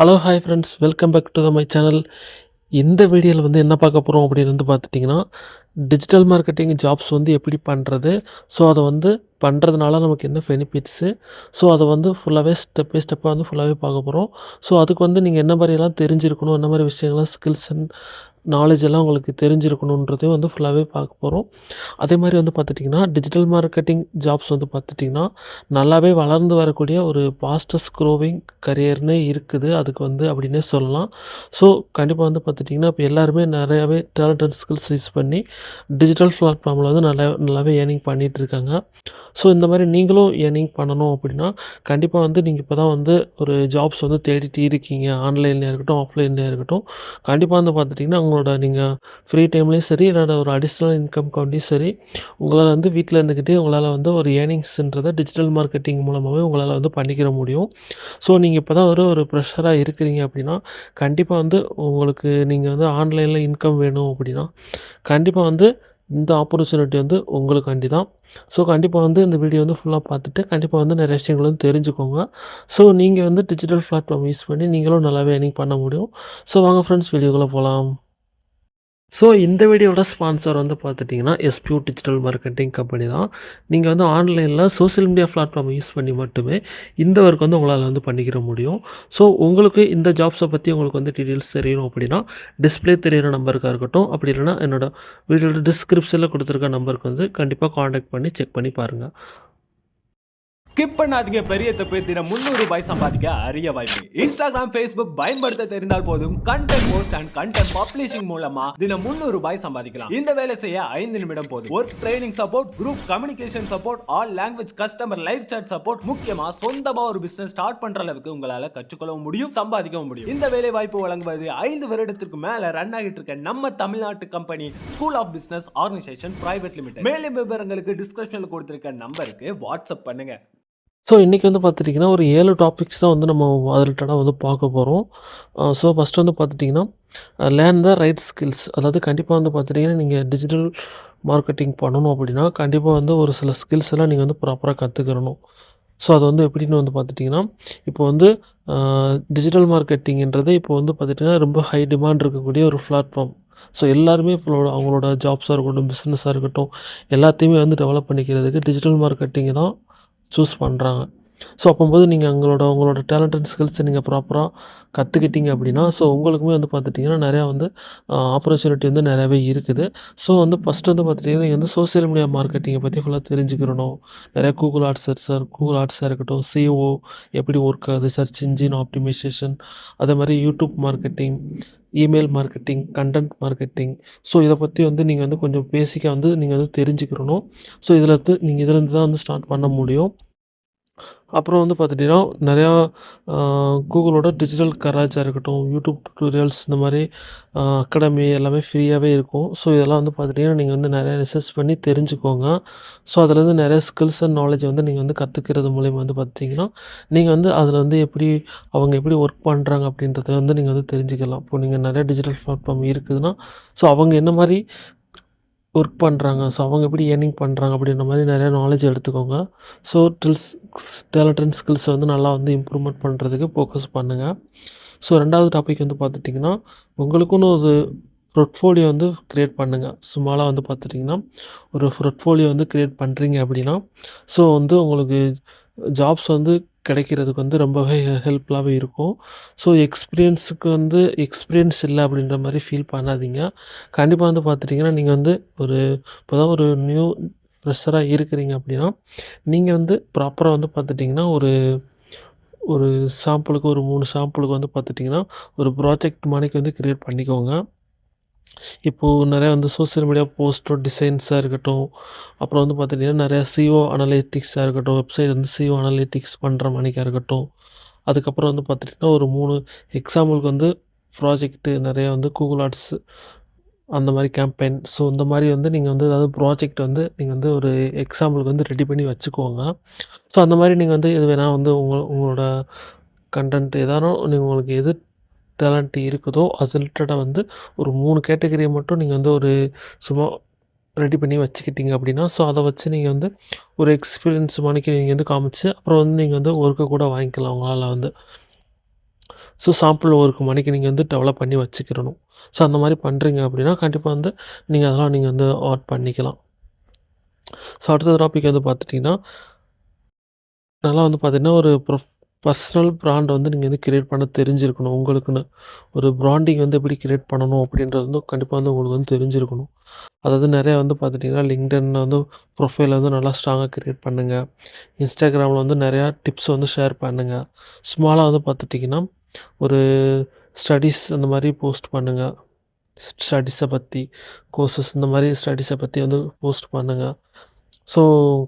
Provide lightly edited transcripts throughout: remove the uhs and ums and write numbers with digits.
Hello hi friends welcome back to my channel. இந்த வீடியோவில் வந்து என்ன பார்க்க போகிறோம் அப்படின்னு வந்து பார்த்துட்டிங்கன்னா, டிஜிட்டல் மார்க்கெட்டிங் ஜாப்ஸ் வந்து எப்படி பண்ணுறது, ஸோ அதை வந்து பண்ணுறதுனால நமக்கு என்ன பெனிஃபிட்ஸு, ஸோ அதை வந்து ஃபுல்லாகவே ஸ்டெப் பை ஸ்டெப்பாக வந்து ஃபுல்லாகவே பார்க்க போகிறோம். ஸோ அதுக்கு வந்து நீங்கள் என்ன மாதிரியெல்லாம் தெரிஞ்சிருக்கணும், என்ன மாதிரி விஷயங்கள்லாம் ஸ்கில்ஸ் அண்ட் நாலேஜ் எல்லாம் உங்களுக்கு தெரிஞ்சிருக்கணுன்றதையும் வந்து ஃபுல்லாகவே பார்க்க போகிறோம். அதே மாதிரி வந்து பார்த்துட்டிங்கன்னா, டிஜிட்டல் மார்க்கெட்டிங் ஜாப்ஸ் வந்து பார்த்துட்டிங்கன்னா, நல்லாவே வளர்ந்து வரக்கூடிய ஒரு ஃபாஸ்டஸ்ட் க்ரோவிங் கரியர்னே இருக்குது. அதுக்கு வந்து அப்படின்னே சொல்லலாம். ஸோ கண்டிப்பாக வந்து பார்த்துட்டிங்கன்னா, இப்போ எல்லாருமே நிறையாவே டேலண்ட் அண்ட் ஸ்கில்ஸ் யூஸ் பண்ணி டிஜிட்டல் பிளாட்ஃபார்மில் வந்து நல்லாவே ஏர்னிங் பண்ணிகிட்ருக்காங்க. ஸோ இந்த மாதிரி நீங்களும் ஏர்னிங் பண்ணணும் அப்படின்னா, கண்டிப்பாக வந்து நீங்கள் இப்போ தான் வந்து ஒரு ஜாப்ஸ் வந்து தேடிட்டு இருக்கீங்க. ஆன்லைன்லையா இருக்கட்டும், ஆஃப்லைன்லையா இருக்கட்டும். கண்டிப்பாக வந்து பார்த்துட்டிங்கன்னா, உங்களோட நீங்கள் ஃப்ரீ டைம்லேயும் சரி, இல்லைனா ஒரு அடிஷ்னல் இன்கம்காண்டியும் சரி, உங்களால் வந்து வீட்டில் இருந்துக்கிட்டே உங்களால் வந்து ஒரு ஏர்னிங்ஸ்ன்றதை டிஜிட்டல் மார்க்கெட்டிங் மூலமாகவே உங்களால் வந்து பண்ணிக்கிற முடியும். ஸோ நீங்கள் இப்போ தான் ஒரு ஃப்ரெஷராக இருக்கிறீங்க அப்படின்னா, கண்டிப்பாக வந்து உங்களுக்கு நீங்கள் வந்து ஆன்லைனில் இன்கம் வேணும் அப்படின்னா, கண்டிப்பாக வந்து இந்த ஆப்பர்ச்சுனிட்டி வந்து உங்களுக்காண்டி தான். ஸோ கண்டிப்பாக வந்து இந்த வீடியோ வந்து ஃபுல்லாக பார்த்துட்டு, கண்டிப்பாக வந்து நிறைய விஷயங்கள் வந்து தெரிஞ்சுக்கோங்க. ஸோ நீங்கள் வந்து டிஜிட்டல் பிளாட்ஃபார்ம் யூஸ் பண்ணி நீங்களும் நல்லாவே ஏர்னிங் பண்ண முடியும். ஸோ வாங்க ஃப்ரெண்ட்ஸ் வீடியோக்குள்ளே போகலாம். ஸோ இந்த வீடியோவோட ஸ்பான்சர் வந்து பார்த்துட்டிங்கன்னா, எஸ்பியூ டிஜிட்டல் மார்க்கெட்டிங் கம்பெனி தான். நீங்கள் வந்து ஆன்லைனில் சோசியல் மீடியா பிளாட்ஃபார்ம் யூஸ் பண்ணி மட்டுமே இந்த ஒர்க் வந்து உங்களால் வந்து பண்ணிக்கிற முடியும். ஸோ உங்களுக்கு இந்த ஜாப்ஸை பற்றி உங்களுக்கு வந்து டீட்டெயில்ஸ் தெரியணும் அப்படின்னா, டிஸ்பிளே தெரியிற நம்பருக்காக இருக்கட்டும், அப்படி இல்லைனா என்னோட வீடியோட டிஸ்கிரிப்ஷனில் கொடுத்துருக்க நம்பருக்கு வந்து கண்டிப்பாக காண்டாக்ட் பண்ணி செக் பண்ணி பாருங்கள். ஸ்கிப் பண்ணாதீங்க, பெரிய தப்பு. தினம் ரூபாய் சம்பாதிக்க அரிய வாய்ப்பு. இன்ஸ்டாகிராம், ஃபேஸ்புக் பயன்படுத்த தெரிந்தால் போதும். Content post and content publishing மூலமா தினம் ரூபாய் சம்பாதிக்கலாம். இந்த வேலை செய்ய 5 நிமிடம் போதும். Work training support, group communication support, all language customer live chat support, முக்கியமா சொந்தமா ஒரு பிசினஸ் ஸ்டார்ட் பண்ற அளவுக்கு உங்களால கற்றுக்கொள்ளவும் முடியும், சம்பாதிக்கவும் முடியும். இந்த வேலை வாய்ப்பு வழங்குவது 5 வருடத்திற்கு மேல ரன் ஆகிட்டு இருக்க நம்ம தமிழ்நாட்டு company school of business organisation private limited. மேலும் விவரங்களுக்கு டிஸ்கிரிப்ஷன்ல கொடுத்திருக்க நம்பருக்கு வாட்ஸ்அப் பண்ணுங்க. ஸோ இன்றைக்கி வந்து பார்த்துட்டிங்கன்னா, ஒரு 7 டாபிக்ஸ் தான் வந்து நம்ம ரிலேட்டடாக வந்து பார்க்க போகிறோம். ஸோ ஃபஸ்ட்டு வந்து பார்த்துட்டிங்கன்னா, லேர்ன் த ரைட் ஸ்கில்ஸ். அதாவது கண்டிப்பாக வந்து பார்த்துட்டிங்கன்னா, நீங்கள் டிஜிட்டல் மார்க்கெட்டிங் பண்ணணும் அப்படின்னா, கண்டிப்பாக வந்து ஒரு சில ஸ்கில்ஸ் எல்லாம் நீங்கள் வந்து ப்ராப்பராக கற்றுக்கிறணும். ஸோ அது வந்து எப்படின்னு வந்து பார்த்துட்டிங்கன்னா, இப்போ வந்து டிஜிட்டல் மார்க்கெட்டிங்ன்றது இப்போ வந்து பார்த்துட்டிங்கன்னா, ரொம்ப ஹை டிமாண்ட் இருக்கக்கூடிய ஒரு பிளாட்ஃபார்ம். ஸோ எல்லாருமே இப்போ அவங்களோட ஜாப்ஸாக இருக்கட்டும், பிஸ்னஸாக இருக்கட்டும், எல்லாத்தையுமே வந்து டெவலப் பண்ணிக்கிறதுக்கு டிஜிட்டல் மார்க்கெட்டிங் தான் சூஸ் பண்ணுறாங்க. ஸோ அப்போம்போது நீங்கள் உங்களோட டேலண்ட் அண்ட் ஸ்கில்ஸை நீங்கள் ப்ராப்பராக கற்றுக்கிட்டீங்க அப்படின்னா, ஸோ உங்களுக்குமே வந்து பார்த்துட்டிங்கன்னா, நிறையா வந்து ஆப்பர்ச்சுனிட்டி வந்து நிறையாவே இருக்குது. ஸோ வந்து ஃபஸ்ட்டு வந்து பார்த்துட்டிங்கன்னா, நீங்கள் வந்து சோசியல் மீடியா மார்க்கெட்டிங்கை பற்றி ஃபுல்லாக தெரிஞ்சுக்கிறணும். நிறையா கூகுள் ஆட்ஸாக இருக்கட்டும், சிஓ எப்படி ஒர்க் ஆகுது, சர்ச் இன்ஜின் ஆப்டிமைசேஷன், அதே மாதிரி YouTube marketing, email marketing, content marketing. So இதை பற்றி வந்து நீங்கள் வந்து கொஞ்சம் பேசிக்காக வந்து நீங்கள் வந்து தெரிஞ்சுக்கிறணும். ஸோ நீங்கள் இதிலேருந்து தான் வந்து ஸ்டார்ட் பண்ண முடியும். அப்புறம் வந்து பார்த்துட்டிங்கன்னா, நிறையா கூகுளோட டிஜிட்டல் கராஜா இருக்கட்டும், யூடியூப் டுட்டோரியல்ஸ் இந்த மாதிரி அகாடமி எல்லாமே ஃப்ரீயாகவே இருக்கும். ஸோ இதெல்லாம் வந்து பார்த்துட்டிங்கன்னா, நீங்கள் வந்து நிறையா ரிசர்ச் பண்ணி தெரிஞ்சுக்கோங்க. ஸோ அதுலேருந்து நிறைய ஸ்கில்ஸ் அண்ட் நாலேஜ் வந்து நீங்கள் வந்து கற்றுக்கிறது மூலிமா வந்து பார்த்திங்கன்னா, நீங்கள் வந்து அதில் வந்து அவங்க எப்படி ஒர்க் பண்ணுறாங்க அப்படின்றத வந்து நீங்கள் வந்து தெரிஞ்சுக்கலாம். இப்போ நீங்கள் நிறைய டிஜிட்டல் பிளாட்ஃபார்ம் இருக்குதுன்னா, ஸோ அவங்க என்ன மாதிரி ஒர்க் பண்ணுறாங்க, ஸோ அவங்க எப்படி ஏர்னிங் பண்ணுறாங்க அப்படின்ற மாதிரி நிறையா நாலேஜ் எடுத்துக்கோங்க. ஸோ டேலண்ட் அண்ட் ஸ்கில்ஸை வந்து நல்லா வந்து இம்ப்ரூவ்மெண்ட் பண்ணுறதுக்கு ஃபோக்கஸ் பண்ணுங்கள். ஸோ 2வது டாபிக் வந்து பார்த்துட்டிங்கன்னா, உங்களுக்குன்னு ஒரு போர்ட்ஃபோலியோ வந்து க்ரியேட் பண்ணுங்கள். சும்மாலாம் வந்து பார்த்துட்டிங்கன்னா, ஒரு போர்ட்ஃபோலியோ வந்து க்ரியேட் பண்ணுறீங்க அப்படின்னா, ஸோ வந்து உங்களுக்கு ஜாப்ஸ் வந்து கிடைக்கிறதுக்கு வந்து ரொம்பவே ஹெல்ப்ஃபுல்லாகவே இருக்கும். ஸோ எக்ஸ்பீரியன்ஸ் இல்லை அப்படின்ற மாதிரி ஃபீல் பண்ணாதீங்க. கண்டிப்பாக வந்து பார்த்துட்டிங்கன்னா, நீங்கள் வந்து இப்போ தான் ஒரு நியூ ஃப்ரெஷராக இருக்கிறீங்க அப்படின்னா, நீங்கள் வந்து ப்ராப்பராக வந்து பார்த்துட்டிங்கன்னா, ஒரு ஒரு சாம்பிளுக்கு ஒரு 3 சாம்பிளுக்கு வந்து பார்த்துட்டிங்கன்னா, ஒரு ப்ராஜெக்ட் மாரிக்கு வந்து கிரியேட் பண்ணிக்கோங்க. இப்போது நிறையா வந்து சோசியல் மீடியா போஸ்ட்டோ டிசைன்ஸாக இருக்கட்டும், அப்புறம் வந்து பார்த்துட்டிங்கன்னா, நிறையா சிஓ அனலிட்டிக்ஸாக இருக்கட்டும், வெப்சைட் வந்து சிஓ அனலிட்டிக்ஸ் பண்ணுற மாரிக்கா இருக்கட்டும். அதுக்கப்புறம் வந்து பார்த்துட்டிங்கன்னா, ஒரு 3 எக்ஸாம்பிளுக்கு வந்து ப்ராஜெக்ட்டு நிறையா வந்து கூகுள் ஆட்ஸ் அந்த மாரி கேம்பெயின். ஸோ இந்த மாரி வந்து நீங்கள் வந்து ஏதாவது ப்ராஜெக்ட் வந்து நீங்கள் வந்து ஒரு எக்ஸாம்பிளுக்கு வந்து ரெடி பண்ணி வச்சுக்கோங்க. ஸோ அந்த மாரி நீங்கள் வந்து எது வேணா வந்து உங்களோட கன்டென்ட் ஏதானும் உங்களுக்கு எது டேலண்ட் இருக்குதோ அது ரிலேட்டடா வந்து ஒரு 3 கேட்டகரிய மட்டும் நீங்கள் வந்து ஒரு சும்மா ரெடி பண்ணி வச்சுக்கிட்டீங்க அப்படின்னா, ஸோ அதை வச்சு நீங்கள் வந்து ஒரு எக்ஸ்பீரியன்ஸ் மாணிக்கு நீங்கள் வந்து காமிச்சு, அப்புறம் வந்து நீங்கள் வந்து ஒர்க்க கூட வாங்கிக்கலாம் உங்களால வந்து. ஸோ சாம்பிள் ஒர்க் மணிக்கு நீங்கள் வந்து டெவலப் பண்ணி வச்சுக்கிறணும். ஸோ அந்த மாரி பண்றீங்க அப்படின்னா, கண்டிப்பா வந்து நீங்க அதெல்லாம் நீங்க வந்து ஆட் பண்ணிக்கலாம். ஸோ அடுத்த டாபிக் வந்து பார்த்துட்டீங்கன்னா, நல்லா வந்து பார்த்தீங்கன்னா, ஒரு பர்சனல் பிராண்ட் வந்து நீங்க வந்து கிரியேட் பண்ண தெரிஞ்சிருக்கணும். உங்களுக்குன்னு. ஒரு பிராண்டிங் வந்து எப்படி கிரியேட் பண்ணணும் அப்படின்றது வந்து கண்டிப்பா வந்து உங்களுக்கு வந்து தெரிஞ்சிருக்கணும். அதாவது நெறையா வந்து பார்த்துட்டீங்கன்னா, LinkedInல வந்து ப்ரொஃபைல் வந்து நல்லா ஸ்ட்ராங்கா கிரியேட் பண்ணுங்க. Instagramல வந்து நெறையா டிப்ஸ் வந்து ஷேர் பண்ணுங்க. ஸ்மாலா வந்து பார்த்துட்டீங்கன்னா, ஒரு ஸ்டடீஸ் அந்த மாரி போஸ்ட் பண்ணுங்க. ஸ்டடீஸ பத்தி, கோர்சஸ் இந்த மாரி ஸ்டடீஸ பத்தி வந்து போஸ்ட் பண்ணுங்க. ஸோ,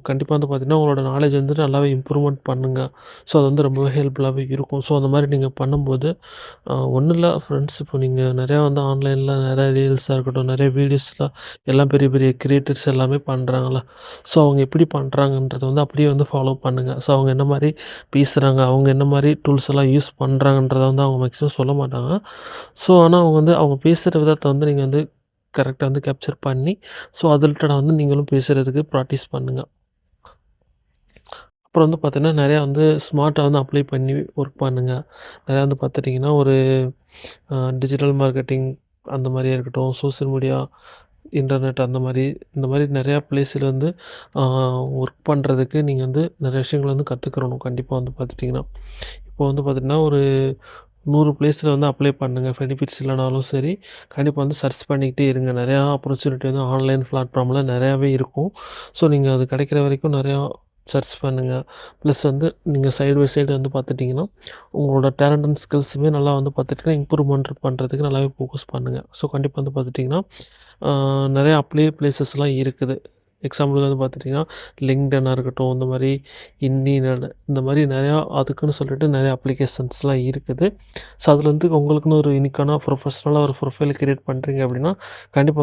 கண்டிப்பா வந்து பார்த்தீங்கன்னா, உங்களோட நாலேட்ஜ் வந்து நல்லாவே இம்ப்ரூவ்மெண்ட் பண்ணுங்க. ஸோ, அது வந்து ரொம்பவே ஹெல்ப்ஃபுல்லாவே இருக்கும். ஸோ, அந்த மாரி நீங்க பண்ணும்போது, ஒண்ணும் இல்ல ஃப்ரெண்ட்ஸ் இப்போ நீங்க நெறையா வந்து ஆன்லைன்ல நெறைய ரீல்ஸா இருக்கட்டும், நெறைய வீடியோஸ்லாம் எல்லாம் பெரிய பெரிய கிரியேட்டர்ஸ் எல்லாமே பண்றாங்கல்ல. ஸோ, அவங்க எப்படி பண்றாங்கன்றத வந்து அப்படியே வந்து ஃபாலோ பண்ணுங்க. ஸோ, அவங்க என்ன மாரி பேசுறாங்க, அவங்க என்ன மாரி டூல்ஸ் எல்லாம் யூஸ் பண்றாங்கன்றத வந்து அவங்க மேக்ஸிமம் சொல்ல மாட்டாங்க. ஸோ, ஆனா அவங்க வந்து அவங்க பேசுற விதத்த வந்து நீங்க வந்து கரெக்ட்டா வந்து கேப்சர் பண்ணி, ஸோ அது ரிலேட்டடா வந்து நீங்களும் பேசுறதுக்கு ப்ராக்டிஸ் பண்ணுங்க. அப்புறம் வந்து பார்த்தீங்கன்னா, நெறையா வந்து ஸ்மார்ட்டா வந்து அப்ளை பண்ணி ஒர்க் பண்ணுங்க. நெறையா வந்து பார்த்துட்டீங்கன்னா, ஒரு டிஜிட்டல் மார்க்கெட்டிங் அந்த மாரியா இருக்கட்டும், சோசியல் மீடியா, இன்டர்நெட் அந்த மாரி, இந்த மாரி நெறையா பிளேஸ்ல வந்து ஆ ஒர்க் பண்றதுக்கு நீங்க வந்து நெறைய விஷயங்கள வந்து கத்துக்கிறணும். கண்டிப்பா வந்து பார்த்துட்டீங்கன்னா. இப்போ வந்து பார்த்தீங்கன்னா, ஒரு 100 பிளேஸ்ல வந்து அப்ளை பண்ணுங்க. பெனிஃபிட்ஸ் இல்லனாலும் சரி, கண்டிப்பா வந்து சர்ச் பண்ணிக்கிட்டே இருங்க. நெறையா ஆப்பர்ச்சுனிட்டி வந்து ஆன்லைன் பிளாட்ஃபார்ம்ல நெறையாவே இருக்கும். ஸோ, நீங்க அது கிடைக்கிற வரைக்கும் நெறையா சர்ச் பண்ணுங்க. ப்ளஸ் வந்து நீங்க சைடு பை சைடு வந்து பார்த்துட்டீங்கன்னா, உங்களோட டேலண்ட் அண்ட் ஸ்கில்ஸுமே நல்லா வந்து பார்த்துட்டீங்கன்னா, இம்ப்ரூவ்மெண்ட் பண்றதுக்கு நல்லாவே ஃபோக்கஸ் பண்ணுங்க. ஸோ, கண்டிப்பா வந்து பார்த்துட்டீங்கன்னா, நெறைய அப்ளை பிளேஸஸ்லாம் இருக்குது. எக்ஸாம்பிளுக்கு வந்து பார்த்துட்டீங்கன்னா, லிங்க்டனா இருக்கட்டும், இந்த மாரி இண்டீட் இந்த மாரி நெறையா அதுக்குன்னு சொல்லிட்டு நெறைய அப்ளிகேஷன்ஸ்லாம் இருக்குது. ஸோ, அதில வந்து உங்களுக்குன்னு ஒரு யூனிக்கான ப்ரொஃபஷனலா ஒரு ப்ரொஃபைல் கிரியேட் பண்றீங்க அப்படின்னா, கண்டிப்பா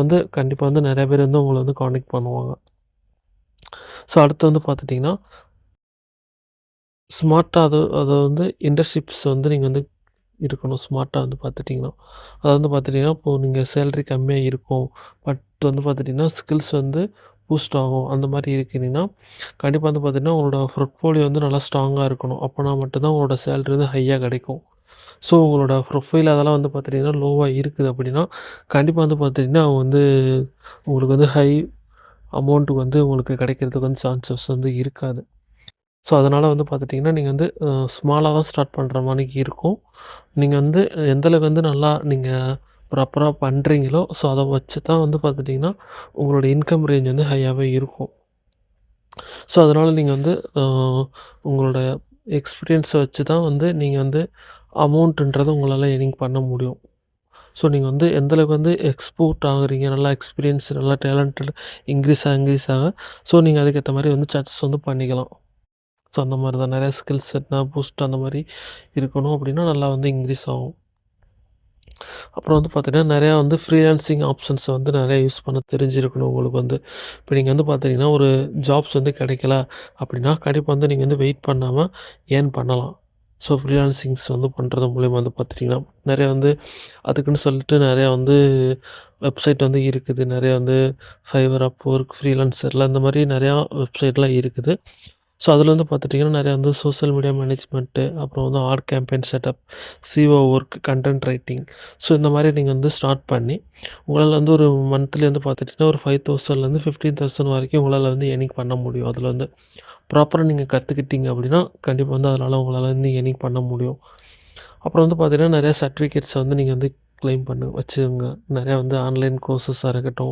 வந்து நெறைய பேர் வந்து உங்கள வந்து கான்டாக்ட் பண்ணுவாங்க. ஸோ, அடுத்து வந்து பார்த்துட்டீங்கன்னா, ஸ்மார்ட்டா அது வந்து இன்டர்ன்ஷிப்ஸ் வந்து நீங்க வந்து இருக்கணும். ஸ்மார்ட்டா வந்து பார்த்துட்டீங்கன்னா. அது வந்து பார்த்துட்டீங்கன்னா, இப்போ நீங்க சேலரி கம்மியா இருக்கும். பட் வந்து பார்த்துட்டீங்கன்னா, ஸ்கில்ஸ் வந்து பூஸ்ட் ஆகும். அந்த மாரி இருக்கிறீங்கன்னா, கண்டிப்பா வந்து பார்த்திங்கன்னா, உங்களோட போர்ட்ஃபோலியோ வந்து நல்லா ஸ்ட்ராங்கா இருக்கணும். அப்போனா மட்டும் தான் உங்களோட சேலரி வந்து ஹையா கிடைக்கும். ஸோ, உங்களோட ப்ரொஃபைல் அதெல்லாம் வந்து பார்த்துட்டீங்கன்னா, லோவா இருக்குது அப்படின்னா, கண்டிப்பா வந்து பார்த்துட்டீங்கன்னா, அவங்க வந்து உங்களுக்கு வந்து ஹை அமௌண்ட் வந்து உங்களுக்கு கிடைக்கிறதுக்கு வந்து சான்சஸ் வந்து இருக்காது. ஸோ, அதனால வந்து பார்த்துட்டீங்கன்னா, நீங்க வந்து ஸ்மாலா தான் ஸ்டார்ட் பண்ற மாரிக்கு இருக்கும். நீங்க வந்து எந்த அளவுக்கு வந்து நல்லா நீங்க ப்ராப்பரா பண்றீங்களோ, ஸோ அத வச்சு தான் வந்து பார்த்துட்டீங்கன்னா, உங்களோட இன்கம் ரேஞ்ச் வந்து ஹையாவே இருக்கும். ஸோ, அதனால நீங்க வந்து உங்களோட எக்ஸ்பீரியன்ஸ வச்சு தான் வந்து நீங்க வந்து அமௌண்ட்டுன்றத உங்களால ஏர்னிங் பண்ண முடியும். ஸோ, நீங்க வந்து எந்த அளவுக்கு வந்து எக்ஸ்போர்ட் ஆகுறீங்க, நல்லா எக்ஸ்பீரியன்ஸ், நல்லா டேலண்டட் இன்க்ரீஸ் ஆக, ஸோ நீங்க அதுக்கேத்த மாரி வந்து சார்ஜஸ் வந்து பண்ணிக்கலாம். ஸோ, அந்த மாரி தான் நெறைய ஸ்கில் செட்னா பூஸ்ட் அந்த மாரி இருக்கணும் அப்டின்னா, நல்லா வந்து இன்க்ரீஸ் ஆகும். அப்புறம் வந்து பார்த்தீங்கன்னா, நெறையா வந்து ஃப்ரீலான்சிங் ஆப்ஷன்ஸ வந்து நெறையா யூஸ் பண்ண தெரிஞ்சிருக்கணும் உங்களுக்கு வந்து. இப்ப நீங்க வந்து பார்த்தீங்கன்னா, ஒரு ஜாப்ஸ் வந்து கிடைக்கல அப்டின்னா, கண்டிப்பா வந்து நீங்க வந்து வெயிட் பண்ணாம ஏர்ன் பண்ணலாம். ஸோ, ஃப்ரீலான்சிங்ஸ் வந்து பண்றது மூலியமா வந்து பார்த்துட்டீங்கன்னா, நெறையா வந்து அதுக்குன்னு சொல்லிட்டு நெறையா வந்து வெப்சைட் வந்து இருக்குது. நெறையா வந்து Fiverr, Upwork, ஃப்ரீலான்சர்ல இந்த மாரி நெறையா வெப்சைட்லாம் இருக்குது. ஸோ, அதில வந்து பார்த்துட்டீங்கன்னா, நெறையா வந்து சோசியல் மீடியா மேனேஜ்மெண்ட்டு, அப்புறம் வந்து ad campaign setup, SEO work, content writing. So, இந்த மாரி நீங்க வந்து ஸ்டார்ட் பண்ணி, உங்களால வந்து ஒரு மந்த்லி வந்து பார்த்துட்டீங்கன்னா, ஒரு 5,000லேருந்து 15,000 வரைக்கும் உங்களால வந்து ஏர்னிங் பண்ண முடியும். அதில வந்து ப்ராப்பரா நீங்க கத்துக்கிட்டீங்க அப்டின்னா, கண்டிப்பா வந்து அதனால உங்களால வந்து ஏர்னிங் பண்ண முடியும். அப்புறம் வந்து பார்த்தீங்கன்னா, நெறைய சர்டிஃபிகேட்ஸ வந்து நீங்க வந்து கிளைம் பண்ண வச்சுக்கோங்க. நெறையா வந்து ஆன்லைன் கோர்சஸா இருக்கட்டும்,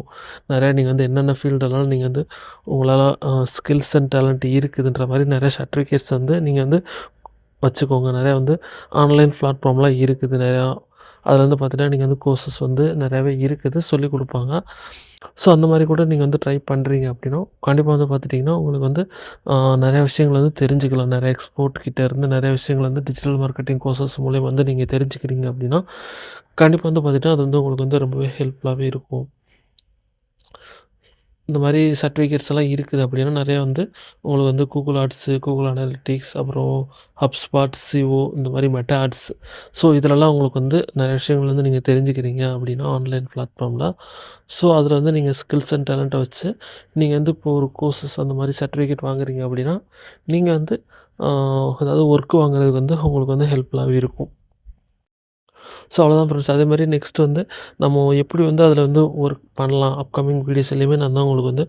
நெறையா நீங்க வந்து என்னென்ன ஃபீல்டெல்லாம் நீங்க வந்து உங்களால ஸ்கில்ஸ் அண்ட் டேலண்ட் இருக்குதுன்ற மாரி நெறைய சர்டிஃபிகேட்ஸ் வந்து நீங்க வந்து வச்சுக்கோங்க. நெறையா வந்து ஆன்லைன் பிளாட்ஃபார்ம்லாம் இருக்குது நெறையா. அதில வந்து பார்த்தீங்கன்னா, நீங்க வந்து கோர்சஸ் வந்து நெறையாவே இருக்குது. சொல்லிக் குடுப்பாங்க. ஸோ, அந்த மாரி கூட நீங்க வந்து ட்ரை பண்றீங்க அப்டின்னா, கண்டிப்பா வந்து பார்த்துட்டீங்கன்னா, உங்களுக்கு வந்து நெறைய விஷயங்கள் வந்து தெரிஞ்சுக்கலாம். நெறைய எக்ஸ்போர்ட் கிட்ட இருந்து நெறைய விஷயங்கள் வந்து டிஜிட்டல் மார்க்கெட்டிங் கோர்சஸ் மூலியமா வந்து நீங்க தெரிஞ்சுக்கிறீங்க அப்டின்னா, கண்டிப்பா வந்து பார்த்துட்டா, அது வந்து உங்களுக்கு வந்து ரொம்பவே ஹெல்ப்ஃபுல்லாவே இருக்கும். இந்த மாரி சர்டிஃபிகேட்ஸ் எல்லாம் இருக்குது அப்டின்னா, நெறைய வந்து உங்களுக்கு வந்து Google ஆட்ஸு, Google அனலிட்டிக்ஸ், அப்புறம் HubSpot, SEO இந்த மாரி மெட்டா ஆட்ஸ். ஸோ, இதுலலாம் உங்களுக்கு வந்து நெறைய விஷயங்கள் வந்து நீங்க தெரிஞ்சுக்கிறீங்க அப்டின்னா, ஆன்லைன் பிளாட்ஃபார்ம்ல. ஸோ, அதில வந்து நீங்க ஸ்கில்ஸ் அண்ட் டேலண்ட்ட வச்சு, நீங்க வந்து இப்போ ஒரு கோர்சஸ் அந்த மாரி சர்டிஃபிகேட் வாங்குறீங்க அப்டின்னா, நீங்க வந்து அ அதாவது ஒர்க் வாங்குறதுக்கு வந்து உங்களுக்கு வந்து ஹெல்ப்ஃபுல்லாவே இருக்கும். ஸோ அவ்வளோதான் ஃப்ரெண்ட்ஸ். அதேமாதிரி நெக்ஸ்ட் வந்து நம்ம எப்படி வந்து அதில் வந்து ஒர்க் பண்ணலாம் அப்கமிங் வீடியோஸ்லையுமே நான் தான் உங்களுக்கு வந்து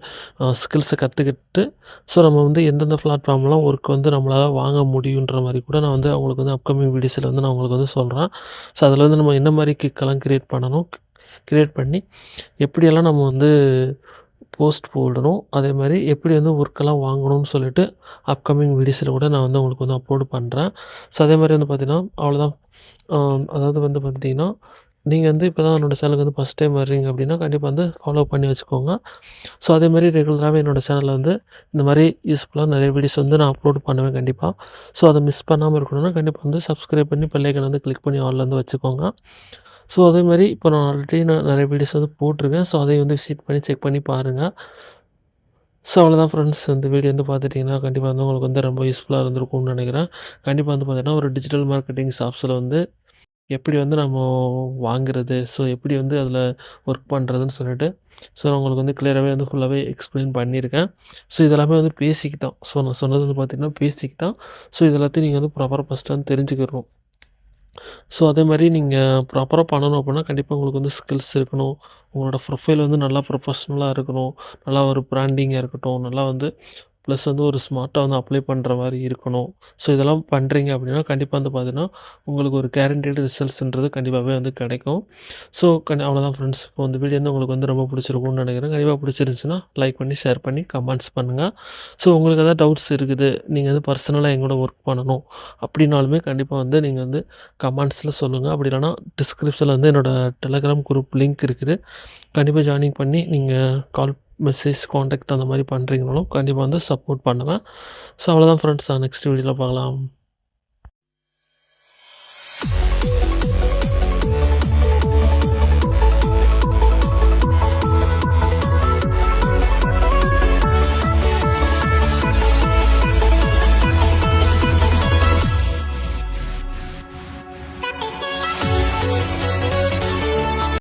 ஸ்கில்ஸை கற்றுக்கிட்டு ஸோ நம்ம வந்து எந்தெந்த பிளாட்ஃபார்ம்லாம் ஒர்க் வந்து நம்மளால் வாங்க முடியுன்ற மாதிரி கூட நான் வந்து அவங்களுக்கு வந்து அப்கமிங் வீடியோஸில் வந்து நான் உங்களுக்கு வந்து சொல்கிறேன். ஸோ அதில் வந்து நம்ம என்ன மாதிரி கிக்கெல்லாம் க்ரியேட் பண்ணணும், க்ரியேட் பண்ணி எப்படியெல்லாம் நம்ம வந்து போஸ்ட் போடணும், அதே மாதிரி எப்படி வந்து ஒர்க்கெல்லாம் வாங்கணும்னு சொல்லிட்டு அப்கமிங் வீடியோஸில் கூட நான் வந்து உங்களுக்கு வந்து அப்லோடு பண்ணுறேன். ஸோ அதே மாதிரி வந்து பார்த்திங்கன்னா அவ்வளோதான். அதாவது வந்து பார்த்துட்டிங்கன்னா நீங்கள் வந்து இப்போ தான் என்னோடய சேனலுக்கு வந்து ஃபஸ்ட் டைம் வர்றீங்க அப்படின்னா கண்டிப்பாக வந்து ஃபாலோ பண்ணி வச்சுக்கோங்க. ஸோ அதேமாதிரி ரெகுலராகவே என்னோடய சேனலில் வந்து இந்த மாதிரி யூஸ்ஃபுல்லாக நிறைய வீடியோஸ் வந்து நான் அப்லோட் பண்ணுவேன் கண்டிப்பாக. ஸோ அதை மிஸ் பண்ணாமல் இருக்கணும்னா கண்டிப்பாக வந்து சப்ஸ்கிரைப் பண்ணி பெல் ஐக்கானை வந்து கிளிக் பண்ணி ஆல்ல வந்து வச்சுக்கோங்க. ஸோ அதேமாதிரி இப்போ நான் ஆல்ரெடி நிறைய வீடியோஸ் வந்து போட்டிருக்கேன். ஸோ அதையும் வந்து விசிட் பண்ணி செக் பண்ணி பாருங்கள். ஸோ அவ்வளோதான் ஃப்ரெண்ட்ஸ். இந்த வீடியோ வந்து பார்த்துட்டிங்கன்னா கண்டிப்பாக வந்து உங்களுக்கு வந்து ரொம்ப யூஸ்ஃபுல்லாக இருந்திருக்கும்னு நினைக்கிறேன். கண்டிப்பாக வந்து பார்த்தீங்கன்னா ஒரு டிஜிட்டல் மார்க்கெட்டிங் ஷாப்ஸில் வந்து எப்படி வந்து நம்ம வாங்குறது, ஸோ எப்படி வந்து அதில் ஒர்க் பண்ணுறதுன்னு சொல்லிட்டு ஸோ நான் உங்களுக்கு வந்து கிளியராகவே வந்து ஃபுல்லாகவே எக்ஸ்பிளைன் பண்ணியிருக்கேன். ஸோ இதெல்லாமே வந்து பேசிக் தான். ஸோ நான் சொன்னது வந்து பார்த்திங்கன்னா பேசிக் தான். ஸோ இது எல்லாத்தையும் நீங்கள் வந்து ப்ராப்பராக ஃபஸ்ட்டு வந்து தெரிஞ்சுக்கிறணும். ஸோ அதே மாதிரி நீங்கள் ப்ராப்பராக பண்ணணும் அப்படின்னா கண்டிப்பாக உங்களுக்கு வந்து ஸ்கில்ஸ் இருக்கணும். உங்களோட ப்ரொஃபைல் வந்து நல்லா ப்ரொஃபஷ்னலாக இருக்கணும். நல்லா ஒரு பிராண்டிங்காக இருக்கட்டும். நல்லா வந்து ப்ளஸ் வந்து ஒரு ஸ்மார்ட்டாக வந்து அப்ளை பண்ணுற மாதிரி இருக்கணும். ஸோ இதெல்லாம் பண்ணுறீங்க அப்படின்னா கண்டிப்பாக வந்து பார்த்தீங்கன்னா உங்களுக்கு ஒரு கேரண்டீடு ரிசல்ட்ஸ்ன்றது கண்டிப்பாகவே வந்து கிடைக்கும். ஸோ அவ்வளோதான் ஃப்ரெண்ட்ஸ். இப்போ இந்த வீடியோ வந்து உங்களுக்கு வந்து ரொம்ப பிடிச்சிருக்கும்னு நினைக்கிறேன். கண்டிப்பாக பிடிச்சிருந்துச்சுன்னா லைக் பண்ணி, ஷேர் பண்ணி, கமெண்ட்ஸ் பண்ணுங்கள். ஸோ உங்களுக்கு எதாவது டவுட்ஸ் இருக்குது, நீங்கள் வந்து பர்சனலாக எங்கூட ஒர்க் பண்ணணும் அப்படின்னாலுமே கண்டிப்பாக வந்து நீங்கள் வந்து கமெண்ட்ஸில் சொல்லுங்கள். அப்படி இல்லைனா டிஸ்கிரிப்ஷனில் வந்து என்னோடய டெலகிராம் குரூப் லிங்க் இருக்குது. கண்டிப்பாக ஜாயினிங் பண்ணி நீங்கள் கால், மெசேஜ், கான்டாக்ட் அந்த மாதிரி பண்ணுறீங்கனாலும் கண்டிப்பாக வந்து சப்போர்ட் பண்ணுவேன். ஸோ அவ்வளோதான் ஃப்ரெண்ட்ஸ். நெக்ஸ்ட் வீடியோவில் பார்க்கலாம்.